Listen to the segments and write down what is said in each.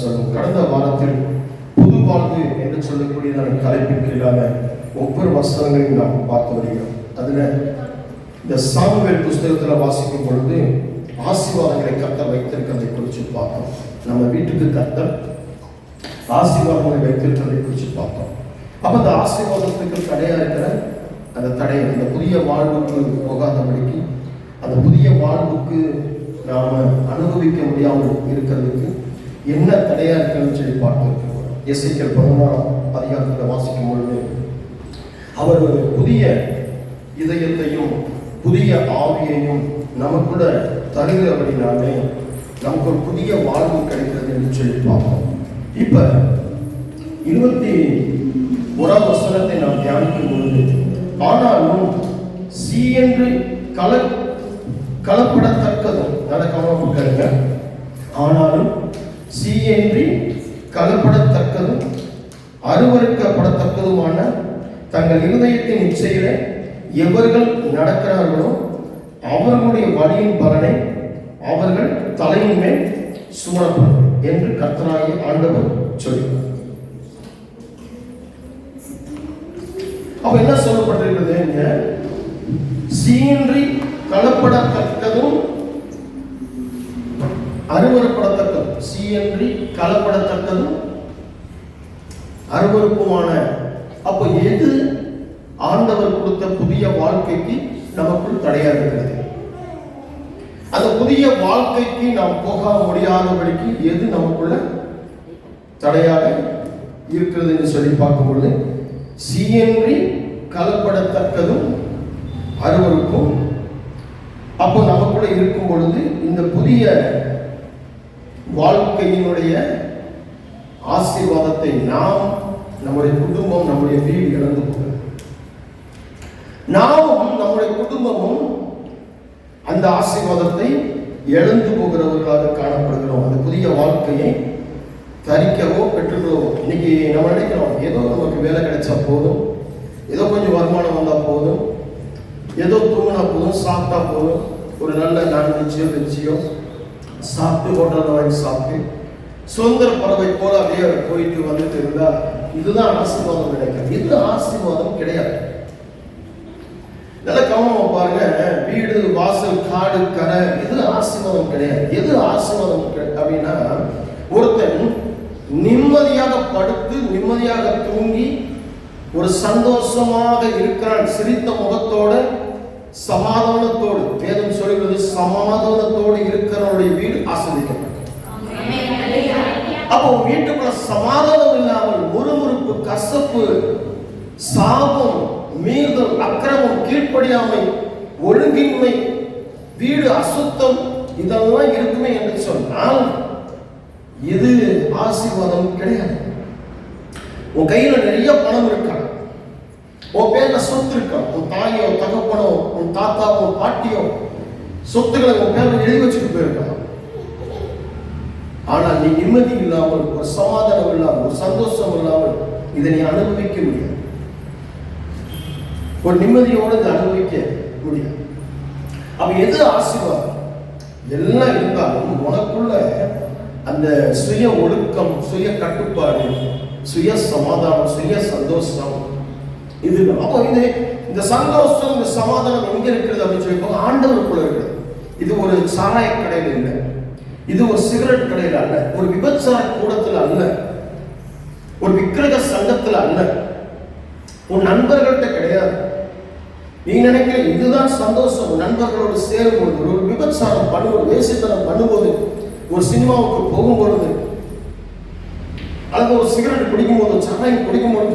சொல்லும். கடந்த வாரத்தில் புது வாழ்வு என்று சொல்லக்கூடியதான தலைப்பின் கீழான ஒவ்வொரு வசனங்களையும் நாம் பார்த்து வருகிறோம். அதுல இந்த சாமுவேல் புஸ்தகத்தில் வாசிக்கும் பொழுது ஆசீர்வாதங்களை கர்த்தர் வைத்திருக்கிறதை குறித்து பார்த்தோம். நம்ம வீட்டுக்கு கர்த்தர் ஆசீர்வாதங்களை வைத்திருக்கிறதை குறித்து பார்த்தோம். அப்ப அந்த ஆசீர்வாதத்துக்கு தடையா இருக்கிற அந்த தடை, அந்த புதிய வாழ்வுக்கு போகாதபடிக்கு, அந்த புதிய வாழ்வுக்கு நாம அனுபவிக்க முடியாமல் இருக்கிறதுக்கு என்ன தடையா இருக்குன்னு சொல்லி பார்த்து எசேக்கியேல் 11ஆம் அதிகாரத்தில் வாசிக்கும் பொழுது அவர் ஒரு புதிய இதயத்தையும் புதிய ஆவியையும் நமக்குள்ள தருகிறபடினாலே நமக்கு ஒரு புதிய வாழ்வு கிடைக்கிறது என்று சொல்லி பார்ப்போம். இப்ப 21ஆம் வசனத்தை நாம் தியானிக்கும் பொழுது, ஆனாலும் சி என்று கலப்படத்தக்கதும் நடக்காம, ஆனாலும் சி என்று கலப்படத்தக்கதும் அருவருக்கப்படத்தக்கதுமான தங்கள் இருதயத்தின் இச்சையில எவர்கள் நடக்கிறார்களோ அவர்களுடைய வழியின் பலனை அவர்கள் தலையின் மேல் சுமரப்படும் என்று கர்த்தராகிய ஆண்டவர் சொல்கிறார். அப்ப என்ன சொல்லப்பட்டிருக்கிறது? சீன்றி கலப்படத்தக்கதும் அருவருப்படத்தக்கதும், சீன்றி கலப்படத்தக்கதும் அருவருப்புமான. அப்ப எது ஆண்டவர் கொடுத்த புதிய வாழ்க்கைக்கு நமக்குள் தடையா இருக்கிறது? அந்த புதிய வாழ்க்கைக்கு நாம் போக முடியாதபடிக்கு எது நமக்குள்ள தடையாக இருக்கிறது என்று சொல்லி பார்க்கும்பொழுது, சீயன்றி கலப்படத்தக்கதும் அருவருப்பும். அப்போ நமக்குள்ள இருக்கும் பொழுது இந்த புதிய வாழ்க்கையினுடைய ஆசீர்வாதத்தை நாம், நம்முடைய குடும்பம், நம்முடைய வீடு இழந்து போகிறது. நாமும் நம்முடைய குடும்பமும் அந்த ஆசீர்வாதத்தை இழந்து போகிறவர்களாக காணப்படுகிறோம். அந்த புதிய வாழ்க்கையை தரிக்கவோ பெற்றுக்கொள்ளவோ. இன்னைக்கு நம்ம நினைக்கிறோம், ஏதோ நமக்கு வேலை கிடைச்சா போதும், ஏதோ கொஞ்சம் வருமானம் வந்தா போதும், ஏதோ தூங்கினா போதும், சாப்பிட்டா போதும், ஒரு நல்ல நான்வெஜ்ஜோ வெஜ்ஜியோ சாப்பிட்டு ஹோட்டலில் வாங்கி சாப்பிட்டு சுதந்திர பறவை போல அப்படியே போயிட்டு வந்துட்டு இருந்தா இதுதான் ஆசீர்வாதம் நினைக்கிறேன். இது ஆசீர்வாதம் கிடையாது. நல்ல கவனமா பாருங்க. வீடு, வாசல், காடு, கரை, இது ஆசீர்வாதம் கிடையாது. எது ஆசீர்வாதம் அப்படின்னா, ஒருத்தன் நிம்மதியாக படுத்து நிம்மதியாக தூங்கி ஒரு சந்தோஷமாக இருக்கிறான், சிரித்த முகத்தோட, சமாதானத்தோடு. வேதம் சொல்கிறது, சமாதானத்தோடு இருக்கிறவனுடைய வீடு ஆசீர்வதிக்கப்படும். அப்போ வீட்டுக்குள்ள சமாதானம் இல்லாமல் முறுமுறுப்பு, கசப்பு, சாபம், மீறுதல், அக்கிரமம், கீழ்ப்படியாமை, ஒழுங்கின்மை, வீடு அசுத்தம், இதெல்லாம் இருக்குமே என்று சொன்னால் இது ஆசீர்வாதம் கிடையாது. உன் கையில நிறைய பணம் இருக்கா, உன் பேர்ல சொத்து இருக்கா, உன் தாயோ தகப்பனோ உன் தாத்தாவோ பாட்டியோ சொத்துக்களை உன் பேர்ல எழுதி வச்சுட்டு போயிருக்கா. ஆனால் நீ நிம்மதி இல்லாமல், ஒரு சமாதானம் இல்லாமல், ஒரு சந்தோஷம் இல்லாமல் இதை நீ அனுபவிக்க முடியாது. ஒரு நிம்மதியோடு இதை அனுபவிக்க முடியாது. அப்ப எது ஆசீர்வாதம்? எல்லாம் இருந்தாலும் உனக்குள்ள அந்த சுய ஒழுக்கம், சுய கட்டுப்பாடு, சுய சமாதானம், சுய சந்தோஷம், இது. அப்போ இந்த சந்தோஷம், இந்த சமாதானம் எங்க இருக்கிறது அப்படின்னு சொல்லி ஆண்டவருக்குள்ள இருக்கிறது. இது ஒரு சாராய கடையில் இல்லை, இது ஒரு சிகரெட் கடையில் அல்ல, ஒரு விபச்சார கூடத்தில் அல்ல, ஒரு விக்கிரக சங்கத்தில் அல்ல, உன் நண்பர்கள்ட்ட கிடையாது. நீ நினைக்கிற இதுதான் சந்தோஷம். நண்பர்களோடு சேரும்போது, ஒரு விபச்சாரம் பண்ணும்போது, வேசித்தனம் பண்ணும்போது, ஒரு சினிமாவுக்கு போகும்பொழுது, அல்லது ஒரு சிகரெட் குடிக்கும்போது, சாராயம் குடிக்கும்போது,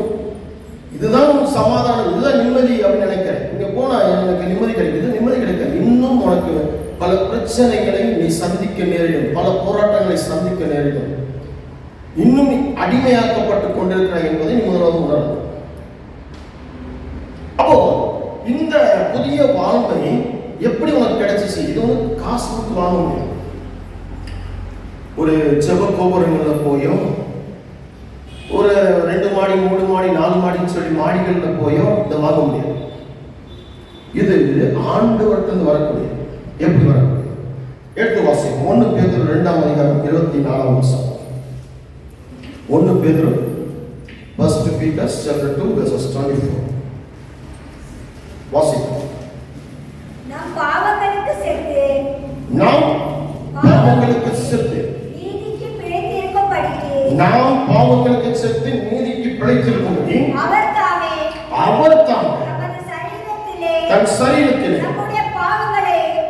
இதுதான் ஒரு சமாதானம், இதுதான் நிம்மதி அப்படின்னு நினைக்கிறேன். இங்க போனா எனக்கு நிம்மதி கிடைக்குது, நிம்மதி கிடைக்காது. இன்னும் உனக்கு பல பிரச்சனைகளை நீ சந்திக்க நேரிடும், பல போராட்டங்களை சந்திக்க நேரிடும். இன்னும் அடிமையாக்கப்பட்டு கொண்டிருக்கிறாய் என்பதை நீ முதலாவது உணரணும். அப்போ இந்த புதிய வாழ்வை எப்படி உனக்கு கிடைச்சிச்சு? இது வந்து காசு கொடுத்து வாங்க முடியும். ஒரு செவ கோபுரங்கள்ல போயோ, ஒரு 2 மாடி 3 மாடி 4 மாடின்னு சொல்லி மாடிகள்ல போயோ இதை வாங்க முடியாது. இது ஆண்டவர்கிட்ட வரக்கூடிய. எப்படி வரக்கூடிய? எடுத்து வாசிக்கும் 1 பேதுரு 2ஆம் அதிகாரம் 24ஆம் வசனம். 1 பேதுரு First Peter chapter 2 verses 24. வாசிப்போம். நாம் பாவங்களுக்கு செத்து நீதிக்கு பிழைத்திருக்கும்படிக்கு அவர் தாமே தன் சரீரத்திலே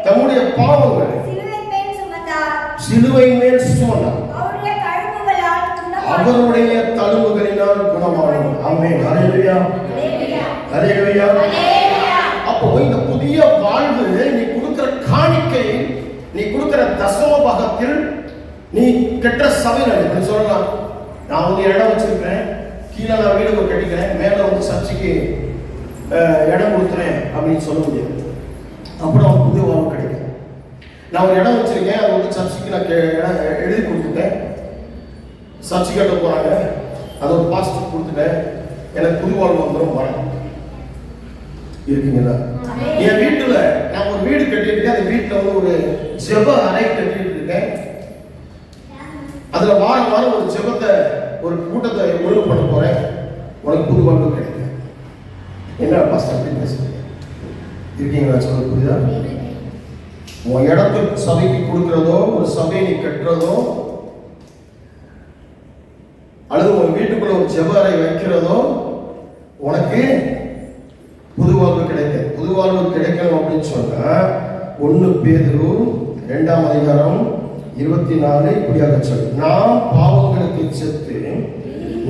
தம்முடைய பாவங்களை சிலுவை மேல் சுமந்தார். அவருடைய தழும்புகளினால் குணமானார். ஆமென். ஹல்லேலூயா. ஹல்லேலூயா. அப்போ இந்த புதிய வாழ்வு நீ கொடுக்கிற காணிக்கை, நீ கொடுக்கிற தசம பாகத்தில், நீ கெட்ட சபையில் சொல்லலாம், நான் வந்து இடம் வச்சிருக்கிறேன், கீழே நான் வீடு கட்டிக்கிறேன், மேலே வந்து சர்ச்சைக்கு இடம் கொடுத்துறேன் அப்படின்னு சொல்ல முடியாது. அப்புறம் புதிய வாழ்வு கிடைக்கும். நான் ஒரு இடம் வச்சிருக்கேன், அது வந்து சர்ச்சைக்கு நான் இடம் எழுதி கொடுத்துட்டேன், சர்ச்சை கட்ட போறாங்க, அது ஒரு பாஸ்டர் கொடுத்துட்டேன், எனக்கு புது வாழ்வு வந்துடும் வரேன். இருக்குங்களா? என் வீட்டுல நான் ஒரு வீடு கட்டியிருக்கேன், அந்த வீட்டுல வந்து ஒரு ஜெப அறை கட்டிட்டு இருக்கேன், அதுல வாரம் வாரம் ஒரு ஜெபத்தை, ஒரு கூட்டத்தை ஒழுங்கு பண்ண போறேன், உனக்கு புது வாழ்வு கிடைக்கும். என்ன பாஸ்டர் அப்படி பேசுறீங்க? இருக்கீங்களா? சொல்ல புரியுதா? உன் இடத்துக்கு சபைக்கு கொடுக்கிறதோ, ஒரு சபையை நீ கட்டுறதோ, அல்லது உன் வீட்டுக்குள்ள ஒரு ஜெப அறை வைக்கிறதோ உனக்கு புது வாழ்வு கிடைக்கும். புது வாழ்வு கிடைக்கணும் அப்படின்னு சொன்னா 1 பேதுரு 2ஆம் அதிகாரம் 24 இப்படியாக சொல்லு, நாம் பாவங்களுக்கு செத்து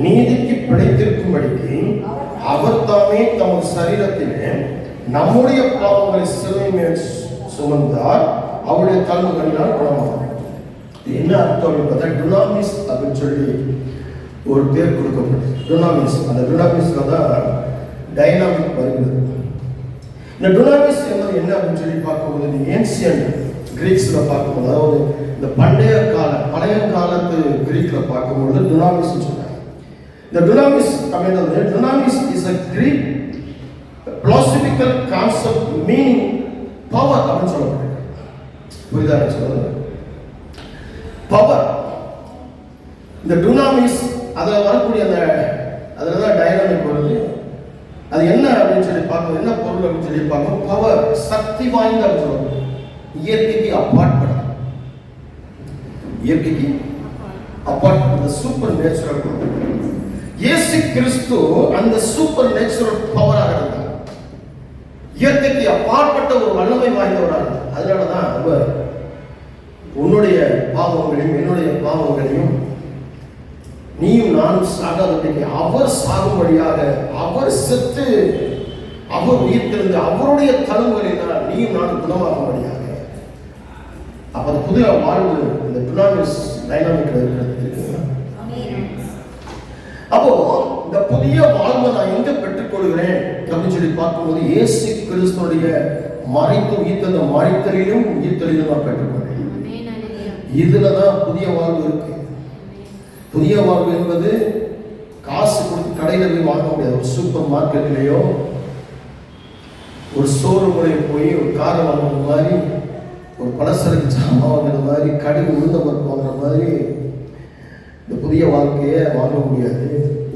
நீதிக்கு பிழைத்திருக்கும்படிக்கு அவர் தாமே தமது சரீரத்திலே நம்முடைய பாவங்களை சிலுவை மேல் சுமந்தார், அவருடைய தழும்புகளினால் குணமானார். என்ன அர்த்தம் என்பதை டுனாமிஸ் அப்படின்னு சொல்லி ஒரு பேர் கொடுக்கப்பட்டது. டுனாமிஸ், அந்த டுனாமிஸ்ல தான் டைனாமிக் வருகிறது. இந்த டுனாமிஸ் என்பது என்ன அப்படின்னு சொல்லி பார்க்கும்போது, ஏன்சியன்ட் கிரீக்ஸ்ல பார்க்கும்போது, அதாவது இந்த பழைய காலத்து கிரீக்ல பார்க்கும்போது டுனாமிஸ் சொல்றாங்க. இந்த டுனாமிஸ் அப்படின்றது, dunamis is a Greek philosophical concept meaning power அப்படின்னு சொல்லப்படுது. புரியுதா சொல்றது? பவர். இந்த டுனாமிஸ் அதுல வரக்கூடிய அந்த அதுல தான் டைனாமிக் வருது. அது என்ன அப்படின்னு சொல்லி பார்க்கணும், என்ன பொருள் அப்படின்னு சொல்லி பார்க்கணும். பவர், சக்தி வாய்ந்த அப்படின்னு சொல்லுவாங்க. இயற்கைக்கு அப்பாற்பட்ட, இயற்கைக்கு அப்பாற்பட்ட சூப்பர் நேச்சுரல். இயேசு கிறிஸ்து அந்த சூப்பர் நேச்சுரல் பவராக இருந்தார், இயற்கைக்கு அப்பாற்பட்ட ஒரு வல்லமை வாய்ந்தவராக இருந்தார். அதனாலதான் அவர் உன்னுடைய பாவங்களையும் என்னுடைய பாவங்களையும் நீயும் நானும் சாகாதபடிக்கு அவர் சாகும்படியாக, அவர் செத்து அவர் உயிர்த்தெழுந்து அவருடைய தழும்புகளினால் நீயும் நானும் குணமாகும்படியாக. அப்ப அந்த புதிய வாழ்வு இந்த டுனாமிஸ் டைனாமிக்ல இருக்கிறது. அப்போ இந்த புதிய வாழ்வை நான் எங்க பெற்றுக்கொள்கிறேன் அப்படின்னு சொல்லி பார்க்கும்போது, இயேசு கிறிஸ்துடைய மறைத்து உயிர்த்தெழுந்த மறைத்தலிலும் உயிர்த்தெழுதலும் நான் பெற்றுக்கொண்டேன். இதுலதான் புதிய வாழ்வு இருக்கு. புதிய வாழ்வு என்பது காசு கொடுத்து கடையில போய் வாங்க முடியாது. ஒரு சூப்பர் மார்க்கெட்லயோ ஒரு ஷோரூம்லயோ போய் ஒரு காரை வாங்குற மாதிரி, ஒரு பலசரக்கு ஜாமான் வாங்குற மாதிரி, கடுகு உளுந்த பருப்பு வாங்குற மாதிரி இந்த புதிய வாழ்க்கையை வாங்க முடியாது.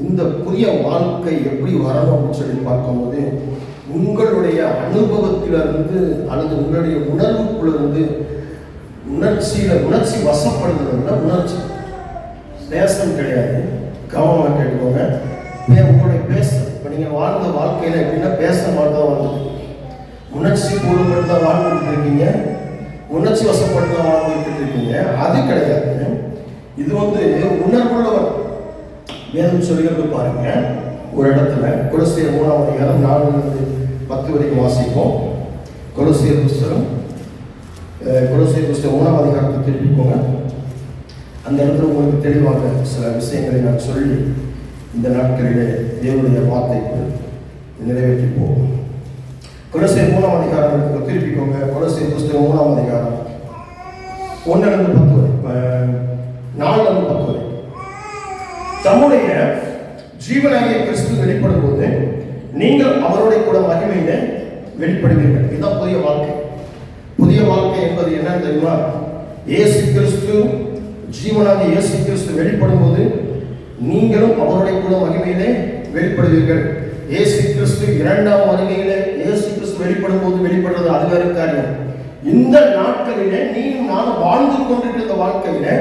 இந்த புதிய வாழ்க்கை எப்படி வரணும் அப்படின்னு சொல்லி பார்க்கும்போது, உங்களுடைய அனுபவத்திலிருந்து அல்லது உங்களுடைய உணர்வுக்குள்ளிருந்து, உணர்ச்சி வசப்படுறதுன்னா உணர்ச்சி பேசணும் கிடையாது. கவனமாக கேட்டுக்கோங்க. உங்களுடைய பேச இப்போ நீங்கள் வாழ்ந்த வாழ்க்கையில் எப்படின்னா பேச மாட்டதான் வாழ்ந்துட்டு, உணர்ச்சி பூர்வப்பட்டு தான் வாழ்ந்துட்டு இருக்கீங்க, உணர்ச்சி வசப்பட்டு தான் வாழ்ந்துட்டு இருக்கீங்க. அது கிடையாது. இது வந்து உணர்வுள்ளவர். வேதம் சொல்கிறது பாருங்க, ஒரு இடத்துல கொலோசியர் 3ஆம் அதிகாரம் 4-10 வரைக்கும் வாசிப்போம். கொலோசியர் புஸ்தகம் 3ஆம் அதிகாரத்தை திருப்பிக்கோங்க. அந்த இடத்துல உங்களுக்கு தெளிவாக சில விஷயங்களை நான் சொல்லி இந்த நாட்களிலே தேவனுடைய வார்த்தைக்கு நிறைவேற்றி போகும். கொலோசியர் 3ஆம் அதிகாரம் திருப்பிக்கோங்க. கொலோசியர் புஸ்தகம் 3ஆம் அதிகாரம் 1-10 வரை, 4-10 வரை. தம்முடைய ஜீவனாகிய கிறிஸ்து வெளிப்படும் போது நீங்கள் அவருடைய கூட மகிமையில வெளிப்படுவீர்கள். இதுதான் புதிய வாழ்க்கை. புதிய வாழ்க்கை என்பது என்னன்னு தெரியுமா? இயேசு கிறிஸ்து, ஜீவனாகிய இயேசு கிறிஸ்து வெளிப்படும் போது நீங்களும் அவருடைய கூட மகிமையிலே வெளிப்படுவீர்கள். இயேசு கிறிஸ்து இரண்டாம் வருகையிலே இயேசு கிறிஸ்து வெளிப்படும் போது வெளிப்படுறது அது வேறு காரியம். இந்த நாட்களிலே நீயும் நானும் வாழ்ந்து கொண்டிருக்கிற இந்த வாழ்க்கையிலே,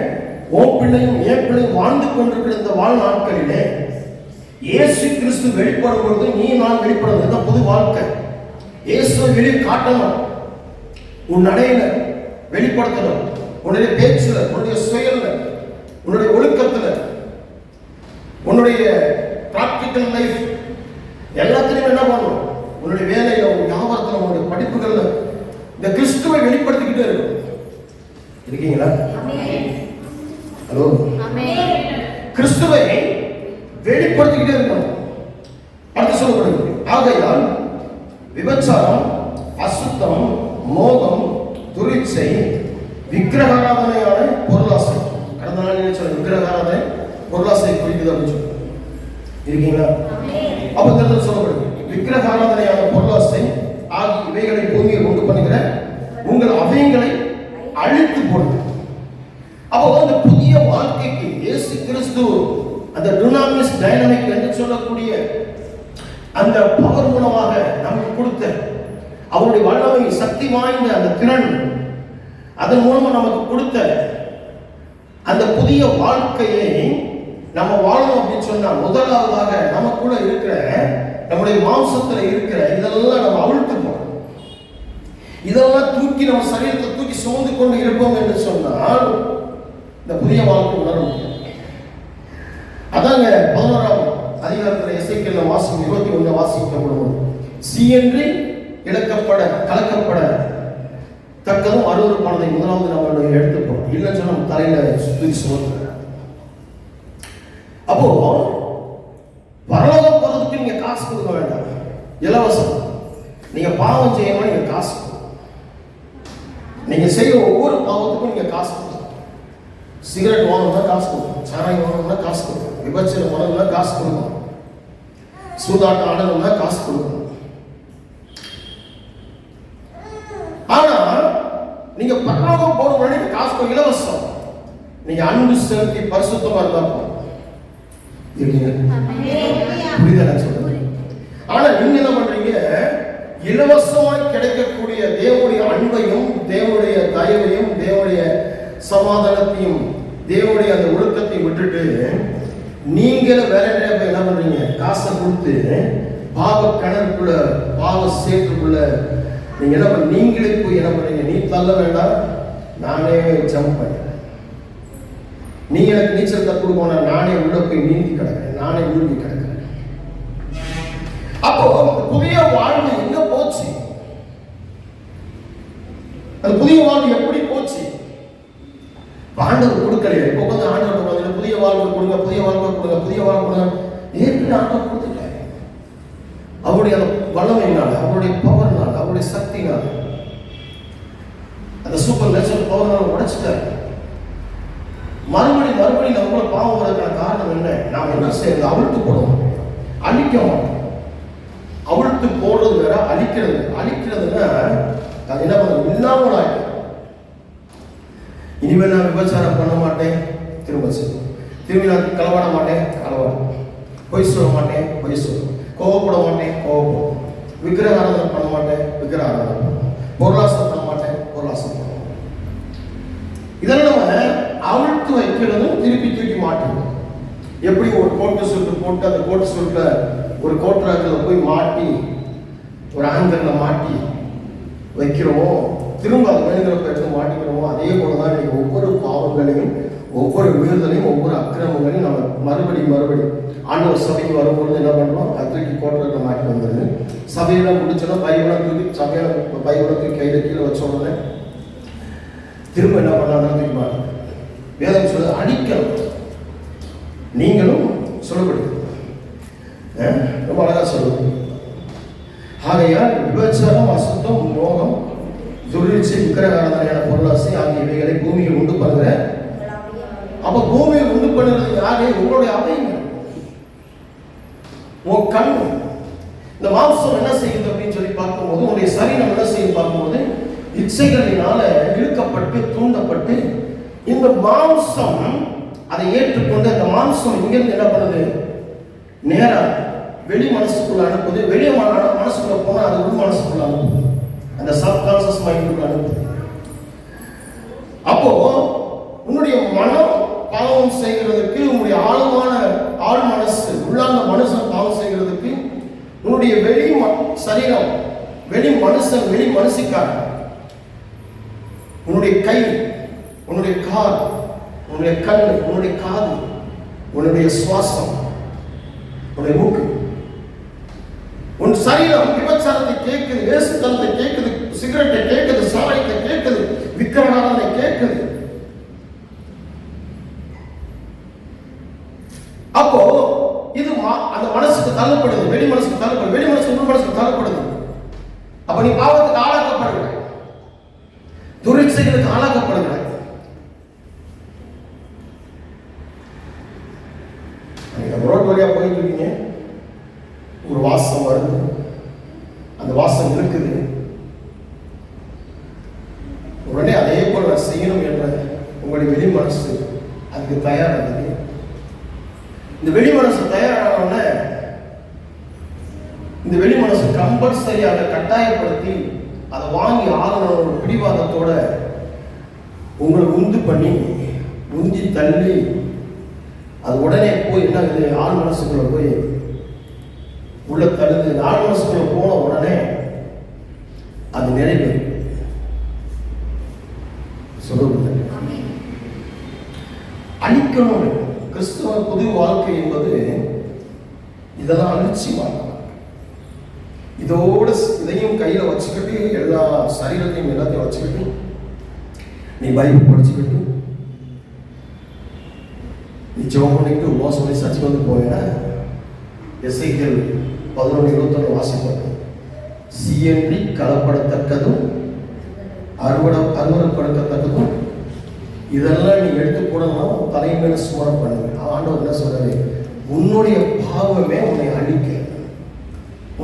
ஓ பிள்ளையும் என் பிள்ளையும் வாழ்ந்து கொண்டிருக்கிற இந்த வாழ்நாட்களிலே இயேசு கிறிஸ்து வெளிப்படும் பொழுது நீ நான் வெளிப்படுவது தான் புது வாழ்க்கை. இயேசுவை வெளியே காட்டணும், உன் நடையில வெளிப்படுத்தணும், உன்னுடைய பேச்சுல, உன்னுடைய செயல்ல, உன்னுடைய ஒழுக்கத்துல, உன்னுடைய பிராக்டிக்கல் லைஃப் எல்லாத்திலையும் என்ன பண்ணணும்? உன்னுடைய வேலையில, உன் வியாபாரத்துல, உன்னுடைய படிப்புகள்ல இந்த கிறிஸ்துவை வெளிப்படுத்திக்கிட்டே இருக்கும். இருக்கீங்களா? ஹலோ, கிறிஸ்துவை வெளிப்படுத்திக்கிட்டே இருக்கணும். அடுத்து சொல்லப்படுது, ஆகையால் விபச்சாரம், அசுத்தம், மோகம், துரிச்சை, விக்கிரகாராதனையான பொருளாசை. கடந்த நாள் சொல்ல விக்கிரகாராதனை பொருளாசை குறிக்குது அப்படின்னு சொல்லி இருக்கீங்களா? அப்ப சொல்லப்படுது, விக்கிரகாராதனையான பொருளாசை ஆகிய இவைகளை பூமியில் உண்டு பண்ணுகிற உங்கள் அவயங்களை அழித்து போடுது. அப்போ அந்த புதிய வாழ்க்கைக்கு இயேசு கிறிஸ்து அந்த டுனாமிஸ் டைனமிக் என்று சொல்லக்கூடிய அந்த பவர் மூலமாக நமக்கு கொடுத்த அவருடைய வல்லமை, சக்தி வாய்ந்த அந்த திறன், அதன் மூலமா நமக்கு கொடுத்த அந்த புதிய வாழ்க்கையை நம்ம வாழணும் அப்படின்னு சொன்னா, முதலாவதாக நமக்குள்ள இருக்கிற நம்முடைய மாம்சத்துல இருக்கிற இதெல்லாம் நம்ம அவிழ்த்து போகணும். இதெல்லாம் தூக்கி நம்ம சரீரத்தை தூக்கி சுமந்து கொண்டு இருப்போம் என்று சொன்னால் இந்த புதிய வாழ்க்கை உணர முடியும். அதாங்க 11ஆம் அதிகாரத்தில் எசேக்கியேல் வாசகம் 21 வாசிக்கப்படும். சீயன்றி இழக்கப்பட கலக்கப்பட தக்கதும் அருவருப்பானதை முதலாவது நம்ம எடுத்துப்போம். இல்லைன்னு சொன்னா நம்ம தலையில தூக்கி சுமத்து. அப்போ பரலோகம் போறதுக்கு நீங்க காசு கொடுக்க வேண்டாம், இலவசம். நீங்க பாவம் செய்யணும், நீங்க காசு கொடுக்கணும். நீங்க செய்ய ஒவ்வொரு பாவத்துக்கும் நீங்க காசு கொடுக்கணும். சிகரெட் வாங்கணும்னா காசு கொடுக்கணும், சாராயம் வாங்கணும்னா காசு கொடுக்கணும், விபச்சாரம் வாங்கணும்னா காசு கொடுக்கணும், சூதாட்டம் ஆடணும்னா காசு கொடுக்கணும். ஆனா நீங்க பரலோகம் போகணும்னா நீங்க காசு இலவசம். நீங்க அன்பு செலுத்தி பரிசுத்தமா இருந்தா போதும். புரியுதா சொல்றேன்? ஆனா நீங்க என்ன பண்றீங்க? இலவசமாய் கிடைக்கக்கூடிய தேவனுடைய அன்பையும், தேவனுடைய தயவையும், தேவனுடைய சமாதானத்தையும், தேவனுடைய அந்த ஒழுக்கத்தையும் விட்டுட்டு நீங்கள வேற என்ன பண்றீங்க? காசை கொடுத்து பாவ கிணறுக்குள்ள, பாவ சேற்றுக்குள்ள நீங்க என்ன பண்ண, நீங்களே போய் என்ன பண்றீங்க? நீ தள்ள வேண்டாம், நானே ஜம்ப் பண்ண, நீ எனக்கு நீச்சல் கற்றுக் கொடுக்கணும்னா நானே உள்ள போய் நீந்தி கிடக்கிறேன், நானே மூழ்கி கிடக்கிறேன். அப்போ புதிய வாழ்வு எங்க போச்சு? அந்த புதிய வாழ்வு எப்படி போச்சு? ஆண்டவர் கொடுக்கலையே. இப்போ வந்து ஆண்டவர் கொடுங்க, புதிய வாழ்வு கொடுங்க, புதிய வாழ்வு கொடுங்க, புதிய வாழ்வு கொடுங்க. ஏற்கனவே ஆண்டவர் கொடுத்துட்டாரு. அவருடைய வல்லமையினால, அவருடைய பவர்னால, அவருடைய சக்தினால, அந்த சூப்பர் நேச்சுரல் பவர்னால உடைச்சிட்டாரு. மறுபடி நம்மளோட பாவம் வரதுக்கான காரணம் என்ன? நாம் என்ன செய்யறது? அவிழ்த்து போடுவோம், அழிக்க மாட்டோம். அவிழ்த்து போடுறது வேற, அழிக்கிறது. அழிக்கிறதுன்னா அது என்ன பண்ண, இல்லாமல் ஆயிடும். இனிமேல் நான் விபச்சாரம் பண்ண மாட்டேன், திரும்ப செய்வோம். திரும்பி நான் களவாட மாட்டேன், களவாடும். பொய் சொல்ல மாட்டேன், பொய் சொல்லுவோம். கோவப்பட மாட்டேன், கோவப்படும். விக்கிரக ஆராதனை பண்ண மாட்டேன், விக்கிரக ஆராதனை பண்ணுவோம். பொருளாசம் பண்ண மாட்டேன், பொருளாசம் பண்ணுவோம். இதெல்லாம் நம்ம அவிழ்த்து வைக்கிறதும் திருப்பி தூக்கி மாட்டுவோம். எப்படி ஒரு கோட்டு சுருட்டு போட்டு அந்த கோட்டு சுருட்டுல ஒரு கோட்டராக்கில் போய் மாட்டி ஒரு ஆங்கர்ல மாட்டி வைக்கிறோமோ, திரும்ப அது வேணுங்கிறப்ப எடுத்து மாட்டிக்கிறோமோ, அதே போலதான் நீங்க ஒவ்வொரு பாவங்களையும், ஒவ்வொரு மீறுதலையும், ஒவ்வொரு அக்கிரமங்களையும் நம்ம மறுபடியும் ஆண்டவர் சபைக்கு வரும்பொழுது என்ன பண்றோம்? அது தூக்கி கோட்டராக்கில் மாட்டி வந்துடுது. சபையெல்லாம் முடிச்சோன்னா பையெல்லாம் தூக்கி சபையில பையெல்லாம் தூக்கி கையில கீழே வச்ச உடனே திரும்ப என்ன பண்ணாங்க? தூக்கி மாட்டோம். வேதம் சொல்ல அடிக்கணும். நீங்களும் சொல்லப்படுது, ரொம்ப அழகா சொல்லுவது. ஆகையால் விபச்சாரம், அசுத்தம், மோகம், துரிச்சை, விக்கிரகாராதனையான பொருளாசை ஆகிய இவைகளை பூமியில் உண்டு பண்ணுகிற. அப்ப பூமியில் உண்டு பண்ணுகிறது யாரு? உங்களுடைய அவைங்க, உன் கண். இந்த மாம்சம் என்ன செய்யுது அப்படின்னு சொல்லி பார்க்கும்போது, உங்களுடைய சரீரம் என்ன செய்யும் பார்க்கும்போது, இச்சைகளினால இழுக்கப்பட்டு தூண்டப்பட்டு இந்த மாம்சம் அதை ஏற்றுக்கொண்டு அந்த மாம்சம் இங்கிருந்து என்ன பண்ணுது, நேரா வெளி மனசுக்குள்ள அனுப்புது. வெளியே மனசுக்குள்ள போனா அது உள் மனசுக்குள்ள அனுப்புது, அந்த சப்கான்சியஸ் மைண்டுக்குள்ள அனுப்புது. அப்போ உன்னுடைய மனம் பாவம் செய்கிறதுக்கு, உன்னுடைய ஆழ் மனசு, உள்ளாங்க மனுஷன் பாவம் செய்கிறதுக்கு, உன்னுடைய வெளி சரீரம், வெளி மனுஷன், வெளி மனசுக்காரன், உன்னுடைய கை, உன்னுடைய கால், உன்னுடைய கண், உன்னுடைய காது, உன்னுடைய சுவாசம், உன்னுடைய மூக்கு, உன் சரீரம் விபச்சாரத்தை கேட்குது, வேசுத்தனத்தை கேட்குது, சிகரெட்டை கேட்குது, சாராயத்தை கேட்குது, விக்கிரகாரத்தை கேட்குது. அப்போ இது அந்த மனசுக்கு தள்ளப்படுது, வெளி மனசுக்கு தள்ளப்படுது, வெளி மனசு உள் மனசுக்கு தள்ளப்படுது. அப்ப நீ பாவத்துக்கு ஆளாக்கப்படுகிற, துரிச்சைகளுக்கு ஆளாக்கப்படுகிற. ரோட் வழியா போயிட்டு இருக்கீங்க, ஒரு வாசம் வருது, அந்த வாசம் இருக்குது, உடனே அதே போல நான் செய்யணும் என்ற உங்களுடைய வெளி மனசு அதுக்கு தயாராகுது. இந்த வெளி மனசு தயாரான இந்த வெளி மனசு கம்பல்சரியாக கட்டாயப்படுத்தி அதை வாங்கி ஆகணும் ஒரு பிடிவாதத்தோட உங்களை உந்து பண்ணி உந்தி தள்ளி அது உடனே போய் என்ன ஆகுது, ஆள் மனசுக்குள்ள போய் உள்ள தழுது. ஆள் மனசுக்குள்ள போன உடனே அது நிறைவேறும். சொல்லுவது அழிக்கணும். கிறிஸ்தவ புது வாழ்க்கை என்பது இதெல்லாம் அலட்சியமாக, இதோட இதையும் கையில வச்சுக்கிட்டு, எல்லா சரீரத்தையும் எல்லாத்தையும் வச்சுக்கிட்டு, நீ பைபிள் படிச்சுக்கிட்டு, நீ ஜெபம் பண்ணிக்கிட்டு உபவாசம் பண்ணி சர்ச்சுக்கு வந்து போவேன்னா, எசேக்கியேல் 11:21 வாசிப்போம். சீயன்றி களப்படத்தக்கதும் அருவருப்படுத்தத்தக்கதும் இதெல்லாம் நீ எடுத்து போடணும், தலைமையில சுமார் பண்ணுங்க. ஆண்டவர் என்ன சொல்றாரு, உன்னுடைய பாவமே உன்னை அழிக்க,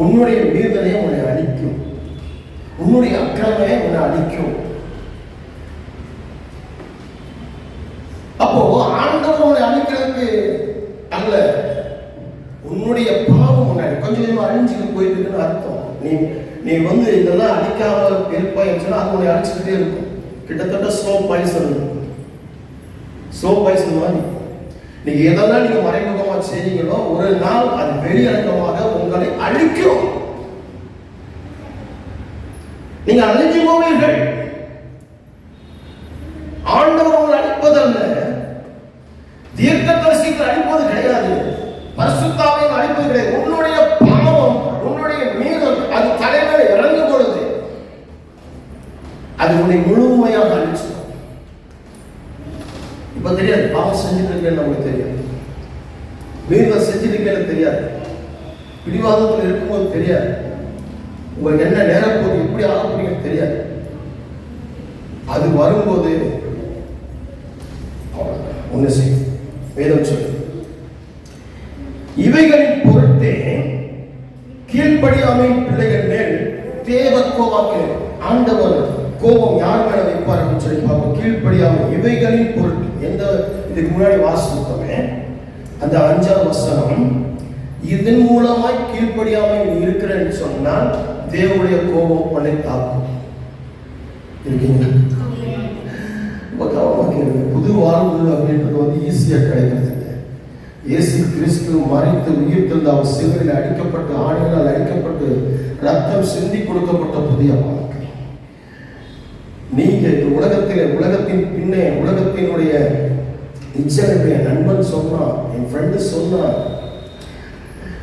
உன்னுடைய மீதனையே உன்னை அழிக்கும், உன்னுடைய அக்கிரமே உன்னை அழிக்கும். அப்போ ஆண்டவர் உன்னை அழிக்கிறதுக்கு அல்ல, உன்னுடைய பாவம் உன்னை கொஞ்சம் கொஞ்சம் அழிஞ்சுட்டு போயிட்டு இருக்குன்னு அர்த்தம். நீ இதெல்லாம் அழிக்காம இருப்பாயின்னு சொன்னா அது உன்னை அழிச்சுக்கிட்டே இருக்கும். கிட்டத்தட்ட ஸ்லோ பாய்சன் மாதிரி. நீங்க எதெல்லாம் நீங்க மறைமுகமா செய்றீங்களோ ஒரு நாள் அது வெளியரங்கமாக உங்களை அழிக்கும். நீங்க அழிஞ்சு போவீர்கள். ஆண்டவர் உங்களை அழிப்பதல்ல, தீர்க்கதரிசிகள் அழிப்பது கிடையாது, பரிசுத்தாவியை அழிப்பது கிடையாது. உன்னுடைய பாவம், உன்னுடைய மீறல் அது தலைமையில இறங்கும் பொழுது அது உன்னை முழுமையாக அழிச்சு. இப்ப தெரியாது பாவம் செஞ்சுட்டு இருக்கேன்னு நமக்கு தெரியாது, மீறல் செஞ்சிருக்கேன்னு தெரியாது, பிடிவாதத்தில் இருக்கும்போது தெரியாது, உங்களுக்கு என்ன நேரம் போது எப்படி ஆக போறீங்கன்னு தெரியாது. அது வரும்போது ஒண்ணு செய்யும். வேதம் சொல்லு, இவைகளின் பொருட்டே கீழ்ப்படியாமை பிள்ளைகள் மேல் தேவ கோபாக்கினர். ஆண்டவர் கோபம் யார் மேல வைப்பார் அப்படின்னு சொல்லி பார்ப்போம். கீழ்ப்படியாமை இவைகளின் பொருட்டு. எந்த இதுக்கு முன்னாடி வாசித்தோமே அந்த 5ஆம் வசனம், இதன் மூலமாய் கீழ்ப்படியாமை நீ இருக்கிறேன்னு சொன்னால் தேவனுடைய கோபம் உன்னை தாக்கும். இருக்கீங்களா? புது வாழ்வு அப்படின்றது ஈஸியா கிடைக்கிறது. இயேசு கிறிஸ்து மரித்து உயிர்த்தெழுந்த அவர் சிலுவையில் அடிக்கப்பட்டு, ஆணிகளால் அடிக்கப்பட்டு, ரத்தம் சிந்தி கொடுக்கப்பட்ட புதிய வாழ்க்கை. நீங்க இந்த உலகத்தின் பின்னே உலகத்தினுடைய இச்சையுடைய நண்பன் சொன்னா, என் ஃப்ரெண்டு சொன்னா,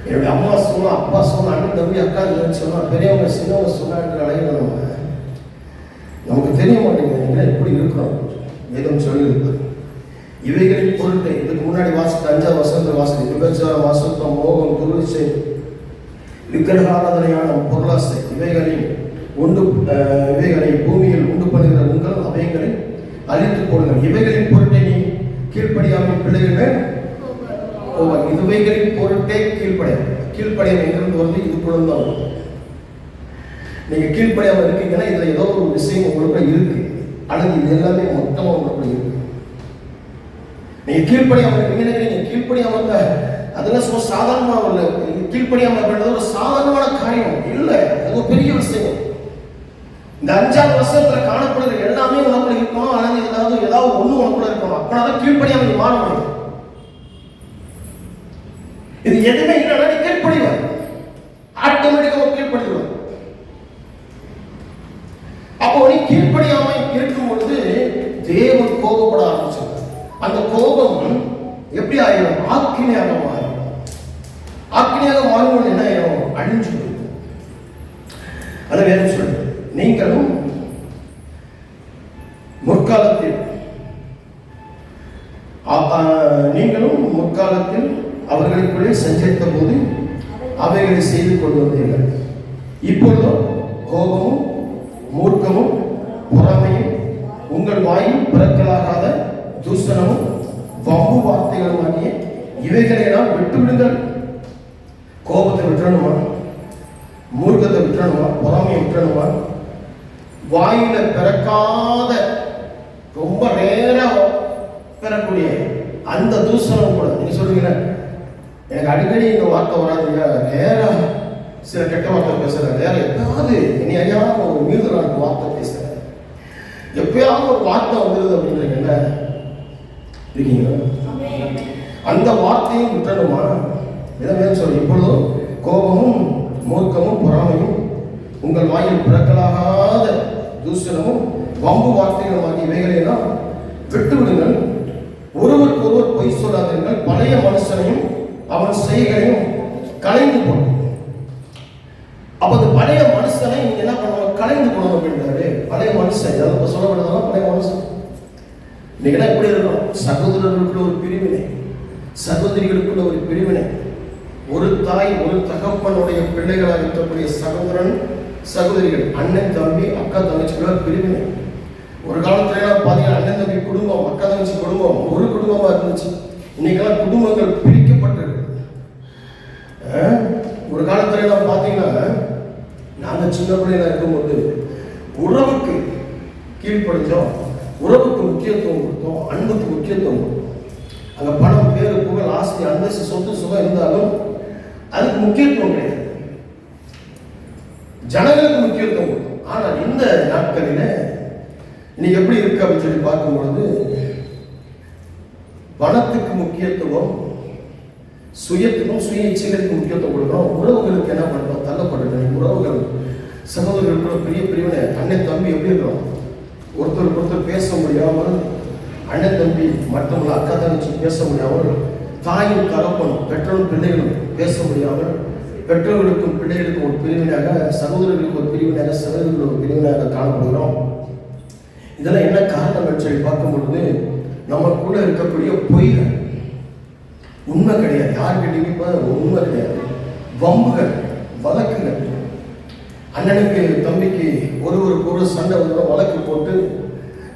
என்னுடைய அம்மா சொன்னா, அப்பா சொன்னா, அண்ணன் தம்பி அக்கா சொன்னா, பெரியவங்க சின்னவங்க சொன்னா என்று அழைக்கிறோம். நமக்கு தெரிய மாட்டேங்குது எப்படி இருக்கிறோம். வேதம் சொல்லியிருக்கிறது இவைகளின் பொருட்டை. இதுக்கு முன்னாடி வாசித்த 5ஆம் வசனத்தில் வாசித்த விபச்சாரம், அசுத்தம், மோகம், துர்விச்சை, விக்கிரகாராதனையான பொருளாசை இவைகளை பூமியில் உண்டு பண்ணுகிற உங்கள் அவைகளை அழித்து போடுங்கள். இவைகளின் பொருட்டை நீ கீழ்ப்படியாமல் பிள்ளைகள் இவைகளின் பொருட்டே கீழ்ப்படியாமல் எங்கிருந்து வருது, இதுக்குள்ள தான் வரும். நீங்க கீழ்ப்படியாமல் இருக்கீங்கன்னா இதுல ஏதோ ஒரு விஷயம் உங்களுக்குள்ள இருக்கு, அல்லது இது எல்லாமே மொத்தமா உங்களுக்குள்ள இருக்கு. நீங்க கீழ்ப்படியாம இருக்கீங்க, கீழ்ப்படியாம இருந்த அதெல்லாம் சும்மா சாதாரணமா இல்லை. கீழ்ப்படியாம இருக்கிறது ஒரு சாதாரணமான காரியம் இல்லை, அது ஒரு பெரிய விஷயம். இந்த 5ஆம் வருஷத்துல காணப்படுகிற எல்லாமே உனக்குள்ள இருக்கணும், ஆனால் ஏதாவது ஒண்ணு உனக்குள்ள இருக்கணும். அப்பதான் கீழ்ப்படியாம நீ மாற முடியும். இது எதுவுமே இல்லைன்னா நீ கீழ்ப்படிவார், ஆட்டோமேட்டிக்கா கீழ்ப்படிவார். அப்போ நீ கீழ்ப்படியாம இருக்கும் பொழுது தேவன் கோபப்பட ஆரம்பிச்சார். அந்த கோபம் எப்படி ஆயிரும்? ஆக்கினையாக மாறும். ஆக்கினையாக மாறும் என்ன ஆயிரும்? அழிஞ்சு போயிடும். அதை வேறு சொல்லு. நீங்களும் முற்காலத்தில் அவர்களுக்குள்ளே சஞ்சரித்த போது அவைகளை செய்து கொண்டு வந்தீர்கள். இப்பொழுதோ கோபமும் மூர்க்கமும் பொறாமையும் உங்கள் வாயில் பிறக்கலாகாத தூஷணமும் வம்பு வார்த்தைகளும் ஆகிய இவைகளை எல்லாம் விட்டுவிடுங்கள். கோபத்தை விட்டுறணுமா? மூர்க்கத்தை விட்டுறணுமா? பொறாமையை விட்டுறணுமா? வாயில பிறக்காத ரொம்ப ரேரா பெறக்கூடிய அந்த தூஷணம் கூட நீங்க சொல்றீங்க, எனக்கு அடிக்கடி இந்த வார்த்தை வராது, ரேரா சில கெட்ட வார்த்தை பேசுறேன், வேற எப்பயாவது இனி ஐயா ஒரு மீதுரான வார்த்தை பேசுறேன், எப்பயாவது ஒரு வார்த்தை வந்துருது அப்படின்றீங்க என்ன இருக்கீங்களா? அந்த வார்த்தையும் விட்டணுமா? இதான் சொல்லி இப்பொழுதும் கோபமும் மூர்க்கமும் பொறாமையும் உங்கள் வாயில் பிறக்கலாகாத தூஷணமும் வம்பு வார்த்தைகளும் ஆகிய இவைகளெல்லாம் விட்டுவிடுங்கள். ஒருவருக்கு ஒருவர் பொய் சொல்லாதீர்கள். பழைய மனுஷனையும் அவன் செய்களையும் கலைந்து போடும். அப்ப அந்த பழைய மனுஷனை நீங்க என்ன பண்ணணும்? கலைந்து போடணும் அப்படின்றாரு. பழைய மனுஷன் அதை சொல்லப்படுறதெல்லாம் பழைய மனுஷன். இன்னைக்கு எப்படி இருக்கணும்? சகோதரர்களுக்குள்ள ஒரு பிரிவினை, சகோதரிகளுக்குள்ள ஒரு பிரிவினை, ஒரு தாய் ஒரு தகப்பனுடைய பிள்ளைகளாக இருக்கக்கூடிய சகோதரன் சகோதரிகள், அண்ணன் தம்பி அக்கா தங்கச்சிக்குள்ள பிரிவினை. ஒரு காலத்துல பாத்தீங்கன்னா அண்ணன் தம்பி குடும்பம், அக்கா தங்கச்சி குடும்பம் ஒரு குடும்பமா இருந்துச்சு. இன்னைக்கெல்லாம் குடும்பங்கள் பிரிக்கப்பட்டிருக்கு. ஒரு காலத்துல பாத்தீங்கன்னா நாங்க சின்ன பிள்ளைகளா இருக்கும்போது உறவுக்கு கீழ்ப்படிஞ்சோம், உறவுக்கு முக்கியத்துவம் கொடுத்தோம், அன்புக்கு முக்கியத்துவம் கொடுத்தோம். அங்க பணம், பேரு, புகழ், ஆஸ்தி, அந்தஸ்து, சொத்து, சுகம் இருந்தாலும் அதுக்கு முக்கியத்துவம் கிடையாது, ஜனங்களுக்கு முக்கியத்துவம் கொடுத்தோம். ஆனால் இந்த நாட்களில இன்னைக்கு எப்படி இருக்கு அப்படின்னு சொல்லி பார்க்கும்பொழுது பணத்துக்கு முக்கியத்துவம், சுயத்துக்கும் சுய இச்சைகளுக்கு முக்கியத்துவம் கொடுக்கணும். உறவுகளுக்கு என்ன பண்ணுறோம்? தள்ளப்படுறோம். உறவுகள் சகோதரர்களுக்குள்ள பெரிய பிரிவினை. அண்ணன் தம்பி எப்படி இருக்கிறோம்? ஒருத்தருக்கு ஒருத்தர் பேச முடியாமல், அண்ணன் தம்பி மற்றவங்க அக்கா தங்கச்சி பேச முடியாமல், தாயும் தகப்பனும் பெற்றோரும் பிள்ளைகளும் பேச முடியாமல், பெற்றோர்களுக்கும் பிள்ளைகளுக்கும் ஒரு பிரிவினையாக, சகோதரர்களுக்கு ஒரு பிரிவினையாக, சகோதரர்களுக்கு ஒரு பிரிவினையாக காணப்படுகிறோம். இதெல்லாம் என்ன காரணம் சொல்லி பார்க்கும் பொழுது நமக்குள்ள இருக்கக்கூடிய பொய்கள், உண்மை கிடையாது, யாருக்கிட்டையுமே உண்மை கிடையாது, வம்புகள், வழக்குகள். அண்ணனுக்கு தம்பிக்கு ஒருவருக்கு ஒரு சண்டை வந்து வழக்கு போட்டு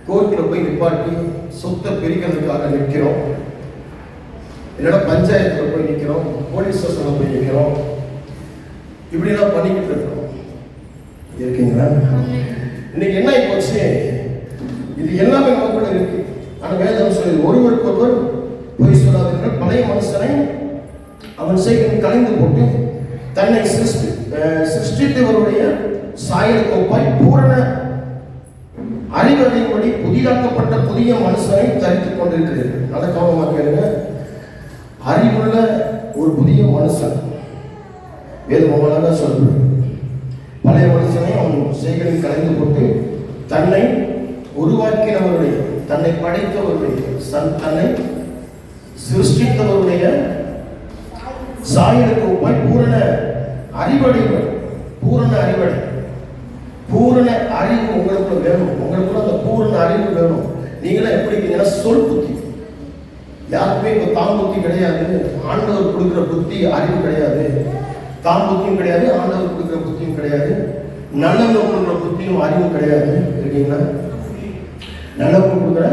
கோர்ட்டில் போய் நிப்பாட்டி சொத்தை பிரிக்கிறதுக்காக நிற்கிறோம், இல்லைன்னா பஞ்சாயத்தில் போய் நிற்கிறோம், போலீஸ் ஸ்டேஷனில் போய் நிற்கிறோம். இப்படிலாம் பண்ணிக்கிட்டு இருக்கிறோம். இருக்கீங்களா? இன்னைக்கு என்ன போச்சு? இது எல்லாமே நமக்குள்ள இருக்கு. ஆனால் வேதம் சொல்லி ஒருவருக்கு ஒருவர் பொய் சொல்லாதீர்கள். பழைய மனுஷனை அவன் செய்கிற கலைந்து போட்டு தன்னை சிருஷ்டித்தவருடைய சாயலுக்கு ஒப்பாய் பூரண அறிவதைப்படி புதிதாக்கப்பட்ட புதிய மனுஷனை தரித்துக் கொண்டிருக்கிறீர்கள். நல்ல கவனமா கேளுங்க. அறிவுள்ள ஒரு புதிய மனுஷன் வேதமாக சொல்றது. பழைய மனுஷனை அவன் செய்களில் கலைந்து போட்டு தன்னை உருவாக்கினவருடைய, தன்னை படைத்தவருடைய, தன்னை சிருஷ்டித்தவருடைய சாயலுக்கு ஒப்பாய் பூரண அறிவடைகள், பூரண அறிவடை, பூரண அறிவு உங்களுக்கு வேணும். உங்களுக்குள்ள அந்த பூரண அறிவு வேணும். நீங்களும் எப்படி இருக்கீங்கன்னா சொல் புத்தி. யாருக்குமே இப்போ தாம் புத்தி கிடையாது. ஆண்டவர் கொடுக்குற புத்தி அறிவு கிடையாது. தாம் புத்தியும் கிடையாது, ஆண்டவர் கொடுக்குற புத்தியும் கிடையாது, நல்லவங்க கொடுக்குற புத்தியும் அறிவும் கிடையாது. இருக்கீங்களா? நல்லவங்க கொடுக்குற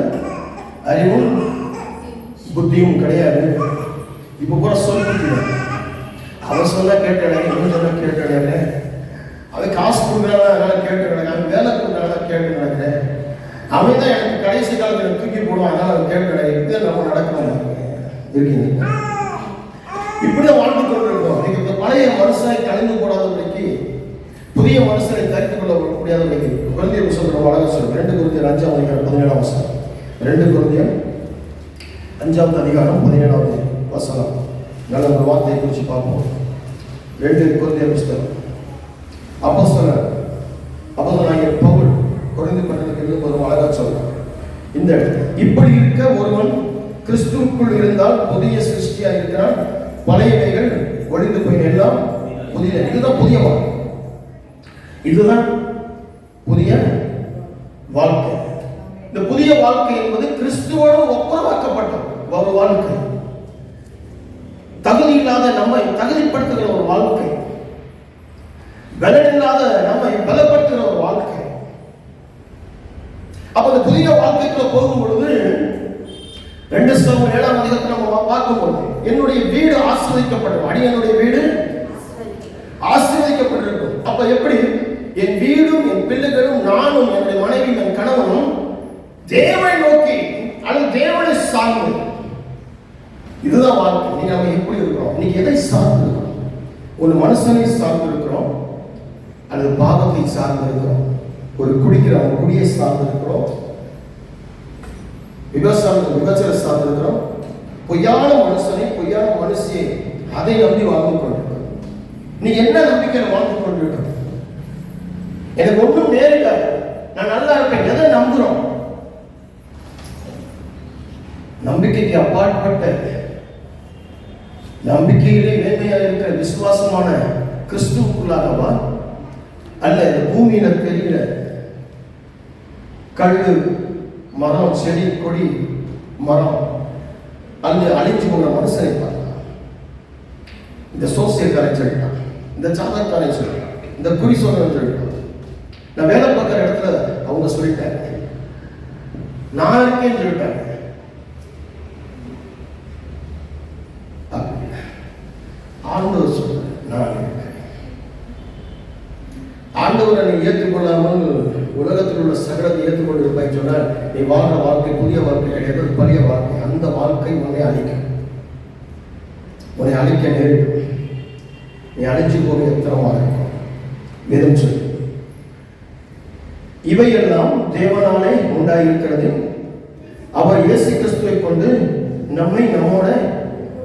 அறிவும் புத்தியும் கிடையாது. இப்போ கூட சொல் புத்தி. அவன் சொன்னா கேட்டானே, இவன் சொன்னா கேட்டானே, அவன் காசு கொடுக்குறாங்க அதனால கேட்டு நடக்கிறேன், அவன் வேலை கொடுக்குறாங்க கேட்டு நடக்கிறேன், அவன் தான் எனக்கு கடைசி காலத்தில் தூக்கி போடுவான். அதனால கேட்கிறேன், இப்படிதான் நம்ம நடக்கணும் இருக்கீங்க. இப்படிதான் வாழ்ந்து கொண்டிருக்கோம். நீங்க இந்த பழைய மனுஷனை கலந்து போடாதபடிக்கு புதிய மனுஷனை தரித்துக் கொள்ள முடியாதபடிக்கு குழந்தைய புத்தகம் அழகாக சொல்லுங்க. 2 கொரிந்தியர் 5ஆம் அதிகாரம் 17ஆம் வசனம். 2 கொரிந்தியர் 5ஆம் அதிகாரம் 17ஆவது வசனம். நல்ல ஒரு வார்த்தையை குறித்து பார்ப்போம். 2 கொரிந்தியர் புத்தகம். அப்போஸ்தலர் பவுல் கொரிந்து பட்டணத்துக்கு எழுதும்போது அழகாக சொல்றார். இந்த இப்படி இருக்க ஒருவன் கிறிஸ்துவுக்குள் இருந்தால் புதிய சிருஷ்டியா இருக்கிறான், பழையவைகள் ஒழிந்து போய் எல்லாம் புதிய. இதுதான் புதிய வாழ்க்கை. இதுதான் புதிய வாழ்க்கை. இந்த புதிய வாழ்க்கை என்பது கிறிஸ்துவோடு ஒப்புரவாக்கப்பட்ட ஒரு வாழ்க்கை. தகுதி இல்லாத நம்மை தகுதிப்படுத்துகிற ஒரு வாழ்க்கை, பலன் இல்லாத நம்மை பலப்படுத்துகிற ஒரு வாழ்க்கை. அப்ப இந்த புதிய வாழ்க்கைக்குள்ள போகும் பொழுது 2 Samuel 7ஆம் அதிகாரத்தை நம்ம பார்க்கும்போது என்னுடைய வீடு ஆசீர்வதிக்கப்படும். அடியனுடைய வீடு ஆசீர்வதிக்கப்பட்டிருக்கும். அப்ப எப்படி என் வீடும் என் பிள்ளைகளும் நானும் என்னுடைய மனைவியும் என் கணவனும் தேவனை நோக்கி அல்லது தேவனை சார்ந்து. இதுதான் வாழ்க்கை. நீங்க நம்ம எப்படி இருக்கிறோம்? இன்னைக்கு எதை சார்ந்து இருக்கிறோம்? ஒரு மனுஷனை சார்ந்து இருக்கிறோம் அல்லது பாவத்தை சார்ந்து இருக்கிறோம்? ஒரு குடிக்கிறவன் குடியை சார்ந்து இருக்கிறோம், விபச்சார சார்ந்து இருக்கிறோம், பொய்யான மனுஷனை பொய்யான மனுஷியை அதை நம்பி வாழ்ந்து கொண்டிருக்கிறோம். நீ என்ன நம்பிக்கையில் வாழ்ந்து கொண்டிருக்க? எனக்கு ஒன்றும் நேரிடாது, நான் நல்லா இருப்பேன், எதை நம்புறோம்? நம்பிக்கைக்கு அப்பாற்பட்ட நம்பிக்கையிலே மேன்மையாக இருக்கிற விசுவாசமான கிறிஸ்துவுக்குள்ளாகவா அல்ல இந்த பூமியில தெரிகிற கல்லு மரம் செடி கொடி மரம் அல்லது அழிஞ்சு போகிற மனுஷனை பார்க்கலாம். இந்த சோசியக்காரை சொல்லிட்டான், இந்த சாதக்காரை சொல்லிட்டான், இந்த குறி சொல்றவன் சொல்லிட்டான். நான் வேலை பார்க்குற இடத்துல அவங்க சொல்லிட்டாங்க, நான் இருக்கேன்னு சொல்லிட்டாங்க. ஆண்டவர் சொல்ற நான் இருக்கேன். ஆண்டவரை நீ ஏற்றுக்கொள்ளாமல் உலகத்தில் உள்ள சகலத்தை ஏற்றுக்கொண்டு இருப்பாய் சொன்னால் நீ வாழ்ற வாழ்க்கை புதிய வாழ்க்கை கிடையாது, பழைய வாழ்க்கை. அந்த வாழ்க்கை உன்னை அழிக்கும், உன்னை அழிக்க நேரிடும். நீ அழிஞ்சு போக எத்தனமாக இருக்கும். வேதம் சொல்லு, இவையெல்லாம் தேவனாலே உண்டாயிருக்கிறது. அவர் இயேசு கிறிஸ்துவை கொண்டு நம்மை நம்மோட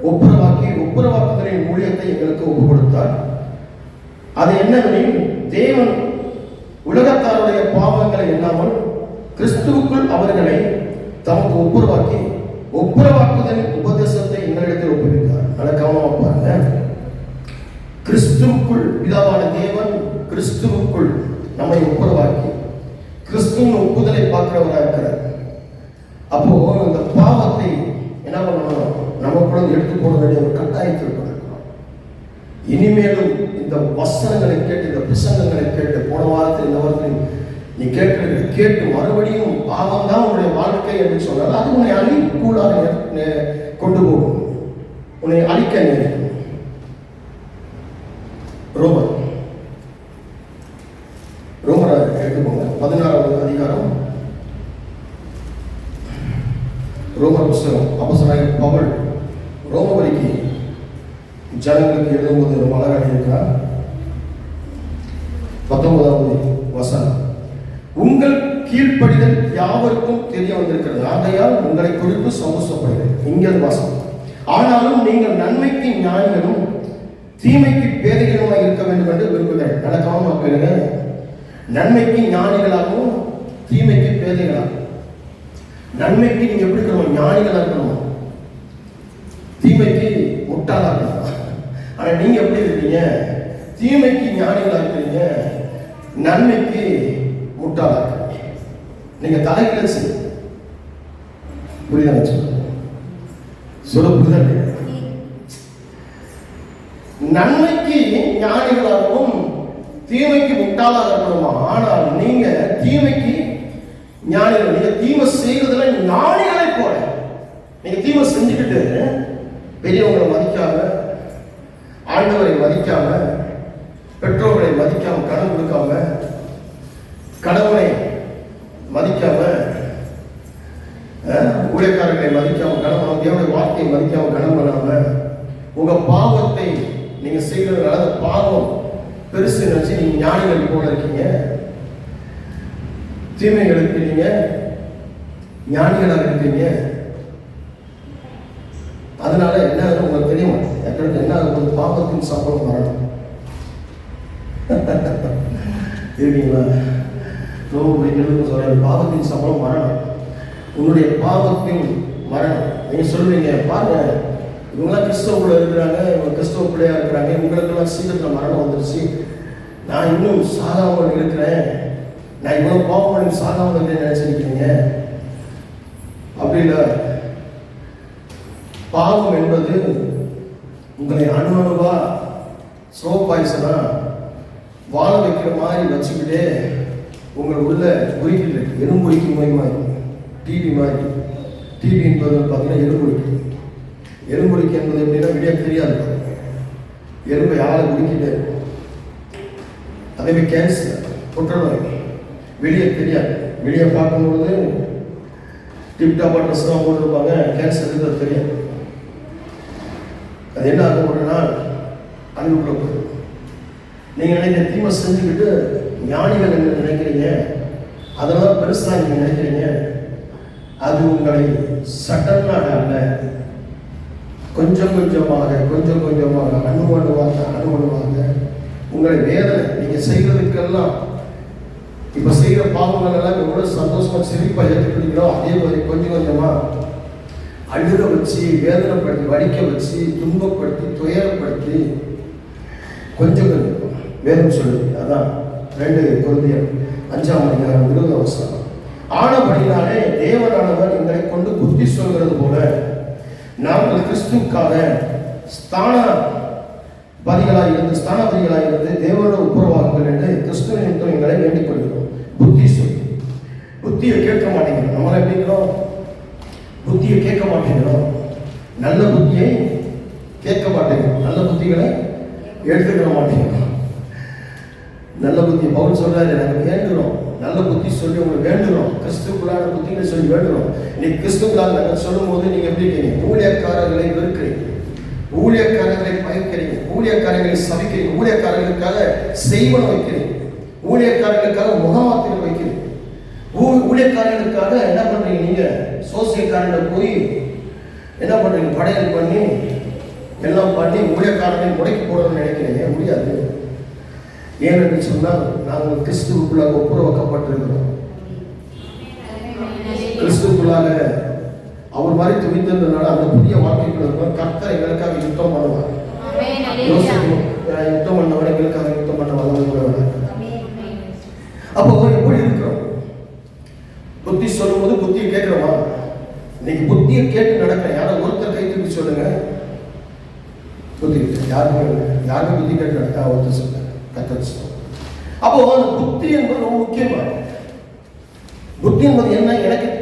ஒப்புரவாக்குதலின் ஊழியத்தை எங்களுக்கு ஒப்பு கொடுத்தார். அது என்னவெனில் தேவன் உலகத்தாருடைய பாவங்களை எண்ணாமல் கிறிஸ்துவுக்குள் அவர்களை தமக்கு ஒப்புரவாக்குதலின் உபதேசத்தை எங்களிடத்தில் ஒப்புவித்தார். நல்ல கவனமா பாருங்க. கிறிஸ்துவுக்குள் பிதாவான தேவன் கிறிஸ்துவுக்குள் நம்மை ஒப்புரவாக்கி கிறிஸ்துவின் ஒப்புதலை பார்க்கிறவராக இருக்கிறார். அப்போ இந்த பாவத்தை என்ன பண்ணணும்? நமக்குள்ள எடுத்து போட வேண்டிய ஒரு கட்டாயத்தில் இருக்கிறோம். இனிமேலும் இந்த வசனங்களை கேட்டு இந்த பிரசங்கங்களை கேட்டு போன வாரத்தில் இந்த வாரத்தில் நீ கேட்டு மறுபடியும் பாவம் தான் உன்னுடைய வாழ்க்கை என்று சொன்னால் அது உன்னை அழிக்கூடாக கொண்டு போகும், உன்னை அழிக்க நேரிடும். ரோமரை எடுத்துக்கோங்க. 16வது அதிகாரம் ரோமர் புஸ்தகம். அப்போஸ்தலனாகிய பவுல் ரோமபுரிக்கு ஜனங்களுக்கு எழுதும்போது ரொம்ப அழகாக இருக்கிறார். 19வது வசனம், உங்கள் கீழ்ப்படிதல் யாவருக்கும் தெரிய வந்திருக்கிறது, ஆகையால் உங்களை குறித்து சந்தோஷப்படுகிறேன். இங்கே வாசம், ஆனாலும் நீங்கள் நன்மைக்கு ஞானிகளும் தீமைக்கு பேதைகளுமாய் இருக்க வேண்டும் என்று விரும்புகிறேன். நல்ல கவனமாக கேளுங்க. நன்மைக்கு ஞானிகளாகவும் தீமைக்கு பேதைகளாகும். நன்மைக்கு நீங்க எப்படி இருக்கணும்? ஞானிகளா இருக்கணும். தீமைக்கு முட்டாளா இருக்கணும். ஆனா நீங்க எப்படி இருக்கீங்க? தீமைக்கு ஞானிகளா இருக்கிறீங்க, நன்மைக்கு முட்டாளா இருக்கீங்க. நீங்க தலைகளை புரியுதா? சொல்ல புரிதல். நன்மைக்கு ஞானிகளாகவும் தீமைக்கு முட்டாளாக இருக்கணுமா? ஆனால் நீங்க தீமைக்கு ஞானிகள். நீங்க தீமை செய்யறதுல ஞானிகளை போல. நீங்க தீமை செஞ்சுக்கிட்டு பெரியவங்களை மதிக்காம, ஆண்டவரை மதிக்காம, பெற்றோர்களை மதிக்காம, கடன் கொடுக்காம, கடவுளை மதிக்காம ஊழியக்காரர்களை மதிக்காம கனம், தேவனுடைய வார்த்தையை மதிக்காம கனம் பண்ணாம உங்க பாவத்தை நீங்க செய்யறதுனால அந்த பாவம் பெருசு நினைச்சு நீங்க ஞானிகள் போல இருக்கீங்க. தீமைகளுக்கு நீங்க ஞானிகளாக இருக்கீங்க. அதனால என்ன உங்களுக்கு தெரிய மாட்டேன். என்ன ஒரு பாவத்தின் சம்பளம் வரணும் இருக்கீங்களா? சொல்ற பாவத்தின் சம்பளம் மரணம். உன்னுடைய பாவத்தின் மரணம். நீங்க சொல்லுவீங்க, பாருங்க இவங்கெல்லாம் கிறிஸ்தவக்குள்ள இருக்கிறாங்க, இவங்க கிறிஸ்தவ பிள்ளையா இருக்கிறாங்க, இவங்களுக்கெல்லாம் சீக்கிரத்தில் மரணம் வந்துருச்சு, நான் இன்னும் சாகாமல் இருக்கிறேன், நான் இவ்வளவு பாவம் பண்ணி சாகாமல் இருக்கிறேன் நினைச்சிருக்கீங்க. அப்படி இல்லை. பாவம் என்பது உங்களை அணுவா ஸ்லோ பாய்சனா வாழ வைக்கிற மாதிரி வச்சுக்கிட்டே உங்கள் உள்ள குறிக்கிட்டு இருக்கு. எலும்புரிக்கு நோய் மாதிரி, டிபி மாதிரி. டிபி என்பது பார்த்தீங்கன்னா எலும்புரிக்கு. எலும்புரிக்கு என்பது எப்படின்னா விடிய தெரியாது, எலும்பை ஆளை குடிக்கிட்டே இருக்கும். அதேமாதிரி கேன்சர், புற்றுநோய் வெளியே தெரியாது. வெளியே பார்க்கும்பொழுது டிப்டாப்பாக ட்ரெஸ்லாம் போட்டுருப்பாங்க, கேன்சர் இருக்கிறது தெரியாது. அது என்ன ஆகும், ஒரு நாள் அனுப்புல போயிடும். நீங்கள் நினைக்கிற தீமை செஞ்சுக்கிட்டு ஞானிகள் என்ன நினைக்கிறீங்க, அதெல்லாம் பெருசாக நீங்கள் நினைக்கிறீங்க. அது உங்களை சட்டனாக அல்ல, கொஞ்சம் கொஞ்சமாக அணுவணுவாக உங்களை வேதனை நீங்கள் செய்கிறதுக்கெல்லாம் இப்போ செய்கிற பாவங்கள் எல்லாம் எவ்வளோ சந்தோஷமாக சிரிப்பாக ஏற்றுக்கிறீங்களோ அதே மாதிரி கொஞ்சம் கொஞ்சமாக அழுக வச்சு, வேதனைப்படுத்தி, வடிக்க வச்சு, துன்பப்படுத்தி, துயரப்படுத்தி கொஞ்சம் வேதம் சொல்லுது. அதான் 2 கொரிந்தியர் 5:20 ஆனபடினாலே தேவனானவர் எங்களை கொண்டு புத்தி சொல்கிறது போல நாங்கள் கிறிஸ்துவுக்காக ஸ்தானாபதிகளாக இருந்து தேவனோட ஒப்புரவாகுங்கள் என்று கிறிஸ்துவ நிமித்தம் எங்களை வேண்டிக் கொள்கிறோம். புத்தி சொல்லி புத்தியை கேட்க மாட்டேங்கிறோம். நம்மளை எப்படிங்கிறோம், புத்தியை கேட்க மாட்டேங்கிறோம். நல்ல புத்தியை கேட்க மாட்டேங்கிறோம். நல்ல புத்திகளை எடுத்துக்கிற மாட்டேங்கிறோம். நல்ல புத்தி பவுல் சொல்றாரு, நாங்கள் வேண்டுகிறோம், நல்ல புத்தி சொல்லி உங்களுக்கு வேண்டுகிறோம், கிறிஸ்துக்குள்ளான புத்திகளை சொல்லி வேண்டுகிறோம். இன்னைக்கு கிறிஸ்துக்குள்ளாக நாங்கள் சொல்லும் போது நீங்க எப்படி இருக்கீங்க? ஊழியக்காரர்களை வெறுக்கிறீங்க, ஊழியக்காரர்களை பயக்கிறீங்க, ஊழியக்காரர்களை சபிக்கிறீங்க, ஊழியக்காரர்களுக்காக செய்வன வைக்கிறீங்க, ஊழியக்காரர்களுக்காக முகமாத்திரம் வைக்கிறீங்க, ஊழியக்காரர்களுக்காக என்ன பண்றீங்க? நீங்க சோசியக்காரங்க போய் என்ன பண்றீங்க? படையல் பண்ணி எல்லாம் பண்ணி ஊழியக்காரர்களை முடக்கி போடணும்னு நினைக்கிறீங்க. முடியாது. ஏனென்று சொன்னால் நாங்கள் கிறிஸ்துவுக்குள்ளாக ஒப்புரவாக்கப்பட்டிருக்கிறோம். கிறிஸ்துவுக்குள்ளாக அவர் மாதிரி துணித்திருந்தனால அந்த புதிய வாழ்க்கைக்குள்ள கர்த்தர் எங்களுக்காக யுத்தம் பண்ணுவார். யுத்தம் பண்ணவர் எங்களுக்காக யுத்தம் பண்ண வல்லவர். அப்போ எப்படி இருக்கிறோம்? புத்தி சொல்லும் போது புத்தியை கேட்கிறோமா? இன்னைக்கு புத்தியை கேட்டு நடக்கிறேன். யாரும் ஒருத்தர் கை தூக்கி சொல்லுங்க. புத்தி யாருமே புத்தி கேட்டு நடக்க ஒருத்தர் சொல்லுங்க. அப்போ அந்த புத்தி என்பது ரொம்ப முக்கியமானது. புத்தி என்பது என்ன?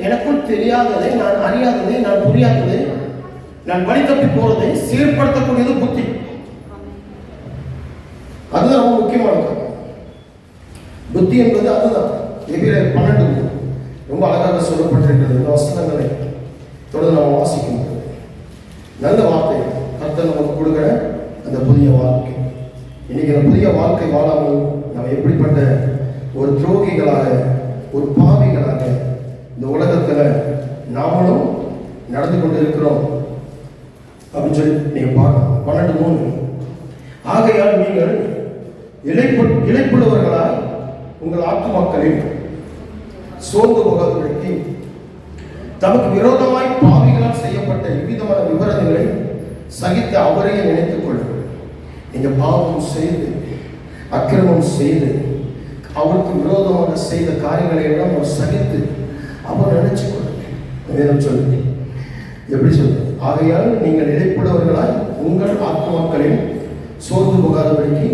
எனக்குள் தெரியாததை, நான் அறியாததை, நான் புரியாததை, நான் வழி தப்பி போறதை சீர்படுத்தக்கூடியது புத்தி. அதுதான் ரொம்ப முக்கியமானது. புத்தி என்பது அதுதான். எபிரேயர் 12 ரொம்ப அழகாக சொல்லப்பட்டிருக்கிறது. இந்த வசனங்களை தொடர்ந்து நாம் வாசிக்கும் நல்ல வார்த்தை கர்த்தர் நமக்கு கொடுக்கிற அந்த புதிய வாழ்க்கை. இன்னைக்கு அந்த புதிய வாழ்க்கை வாழாமல் நாம் எப்படிப்பட்ட ஒரு துரோகிகளாக, ஒரு பாவிகளாக இந்த உலகத்துல நாமளும் நடந்து கொண்டு இருக்கிறோம் அப்படின்னு சொல்லி நீங்க பார்க்கணும். 12:3 ஆகையால் நீங்கள் இளைப்புள்ளவர்களாய் உங்கள் ஆத்துமாக்களில் சோர்ந்து போகாதபடிக்கு தமக்கு விரோதமாய் பாவிகளால் செய்யப்பட்ட இவ்விதமான விவரங்களை சகித்து அவரையே நினைத்துக் கொள்ளுங்கள். நீங்க பாவம் செய்து, அக்கிரமம் செய்து, அவருக்கு விரோதமாக செய்த காரியங்களை எல்லாம் அவர் சகித்து அவர் நினைச்சு கொள்ளுங்கள். சொல்லுங்க, எப்படி சொல்லுங்க? ஆகையால் நீங்கள் இடைப்படுவர்களாய் உங்கள் ஆத்மாக்களில் சோர்ந்து போகாதபடிக்கு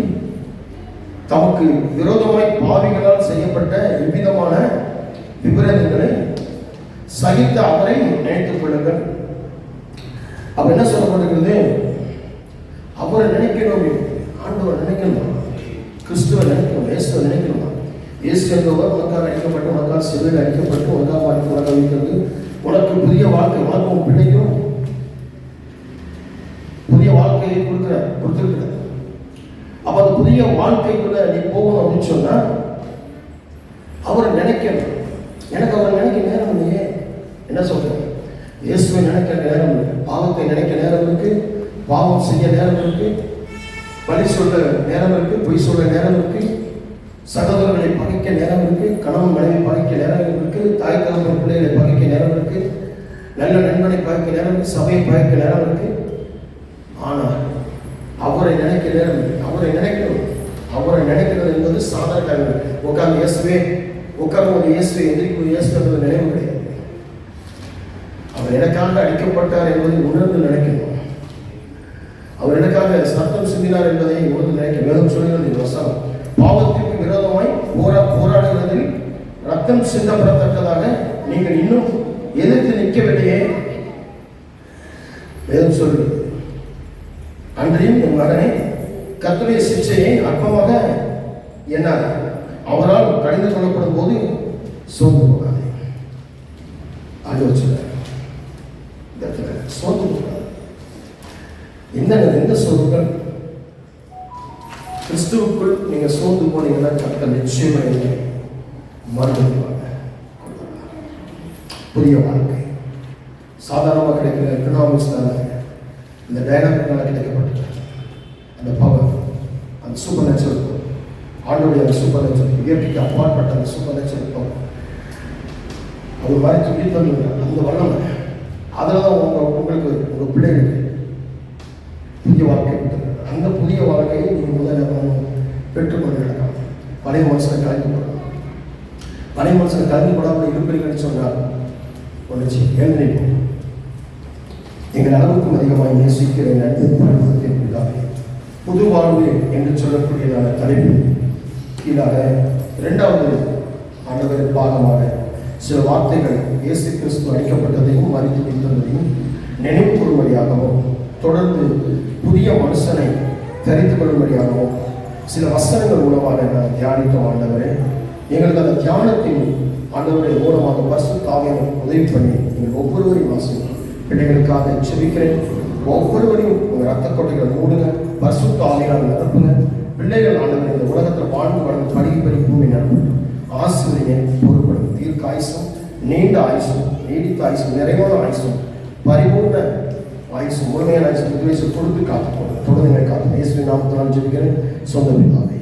தமக்கு விரோதமாய் பாவிகளால் செய்யப்பட்ட இவ்விதமான விபரீதங்களை சகித்து அவரை நினைத்துக் கொள்ளுங்கள். அப்ப என்ன சொல்லப்படுகிறது? அவரை நினைக்கணும், ஆண்டவர் நினைக்கணும், கிறிஸ்துவை நினைக்கணும், இயேசுவை நினைக்கணும். இயேசு என்பவர் உனக்காக அடிக்கப்பட்டு, உனக்காக சிலுவையில் அடிக்கப்பட்டு, உனக்காக வைக்கிறது உனக்கு புதிய வாழ்க்கை, உனக்கும் பிள்ளைக்கும் புதிய வாழ்க்கையை கொடுத்திருக்கிறது. அப்ப அந்த புதிய வாழ்க்கைக்குள்ள நீ போகணும் அப்படின்னு சொன்னா அவரை நினைக்கணும். எனக்கு அவரை நினைக்க நேரம் இல்லையே. என்ன சொல்றேன்? இயேசுவை நினைக்க நேரம் இல்லை, பாவத்தை நினைக்க நேரம் இருக்கு, பாவம் செய்ய நேரம் இருக்கு, பழி சொல்ல நேரம் இருக்கு, பொய் சொல்ல நேரம் இருக்கு, சகோதரர்களை பகைக்க நேரம் இருக்கு, கணவன் மனைவி பகைக்க நேரம் இருக்கு, தாய் தகவல் பிள்ளைகளை பகைக்க நேரம் இருக்கு, நல்ல நண்பனை பகைக்க நேரம் இருக்கு, சபையை பகைக்க நேரம் இருக்கு. ஆனால் அவரை நினைக்க நேரம் இல்லை. அவரை நினைக்கணும். அவரை நினைக்கிறது என்பது சாதாரண உட்கார்ந்து இயேசுவே உட்கார்ந்து இயேசுவை எதிர்ப்பு இயேசுன்றது நினைவு கிடையாது. அவர் எனக்காக அடிக்கப்பட்டார் என்பதை உணர்ந்து நினைக்கணும். அவர் எனக்காக சத்தம் சிந்தினார் என்பதை உணர்ந்து நினைக்க வேதம் சொல்கிறது. வசனம் பாவத்திற்கு விரோதமாய் போராடுவதில் ரத்தம் சிந்தப்படத்தக்கதாக நீங்கள் இன்னும் எதிர்த்து நிற்கவில்லையே. வேதம் சொல்கிறது. அன்றையும் என் மகனை கர்த்தருடைய சிக்ஷையை அற்பமாக எண்ணாது, அவரால் கடிந்து கொள்ளப்படும் போது சோர்ந்து போகாது. ஆலோசனை சோர்ந்து போகாது. எந்த சோர்வுகள்? கிறிஸ்துவுக்குள் நீங்க சோர்ந்து போனீங்கன்னா கர்த்தர் நிச்சயமா மறுபடிவாங்க. புதிய வாழ்க்கை சாதாரணமாக கிடைக்கிற எக்கனாமிக்ஸ்னால, இந்த டைனாமிக்னால கிடைக்கப்பட்டிருக்க அந்த பவர், அந்த சூப்பர் நேச்சுரல், ஆண்டோடைய அந்த சூப்பர் நேச்சுரல், இயற்கைக்கு அப்பாற்பட்ட அந்த சூப்பர் நேச்சுரல் பவர், அவர் மாதிரி சொல்லி தந்துங்க அந்த வல்லமை. அதில் தான் உங்களுக்கு உங்கள் பிள்ளைகளுக்கு புதிய வாழ்க்கை கொடுத்துருக்காங்க. அந்த புதிய வாழ்க்கையை நீங்கள் முதல்ல பெற்றுக்கொண்டு நடக்கலாம். பழைய மனுஷனை கலந்து போடலாம். பழைய மனுஷனை கலந்து போடாமல் இருப்பீங்கன்னு சொன்னால் ஒன்று எழுந்திருப்போம். எங்கள் அளவுக்கும் அதிகமாக நேசிக்கிற நண்பர்களாக புது வாழ்வு என்று சொல்லக்கூடியதான தலைப்பு கீழாக இரண்டாவது ஆண்டவர் பாகமாக சில வார்த்தைகள் இயேசு கிறிஸ்து அளிக்கப்பட்டதையும் மறித்து வைத்ததையும் நினைவு கூறும்படியாகவும் தொடர்ந்து புதிய மனுஷனை தரித்துக் கொள்ளும்படியாகவும் சில வசனங்கள் மூலமாக நான் தியானித்தோம். ஆண்டவரே, எங்களுக்கு அந்த தியானத்தின் ஆண்டவருடைய மூலமாக பரிசுத்த ஆவியானவர் உதவி பண்ணி நீங்கள் ஒவ்வொருவரையும் வாசிக்கும் பிள்ளைகளுக்காக செபிக்கிறேன். ஒவ்வொருவரையும் உங்கள் ரத்த கொட்டைகளை மூடுங்க, பரிசுத்த ஆவியானவர் நிரப்புங்க. பிள்ளைகள் ஆண்டவர் இந்த உலகத்தில் வாழ்ந்து வளர்ந்து படிக்க பெரிய பூமி நடக்கும் ஆசிரியர் பொறுப்படும் தீர்க்க ஆயுசும், நீண்ட ஆயுசும், நீடித்த ஆயுசும், நிறைவான ஆயுசும், பரிபூர்ண ஆயுசும், முழுமையான ஆயுசும் கொடுத்து காத்துக்கொள்ளும். தொடர்ந்து காத்து இயேசுவின் நாமத்தினால் ஜெபிக்கிறேன். சொந்த பிதாவே.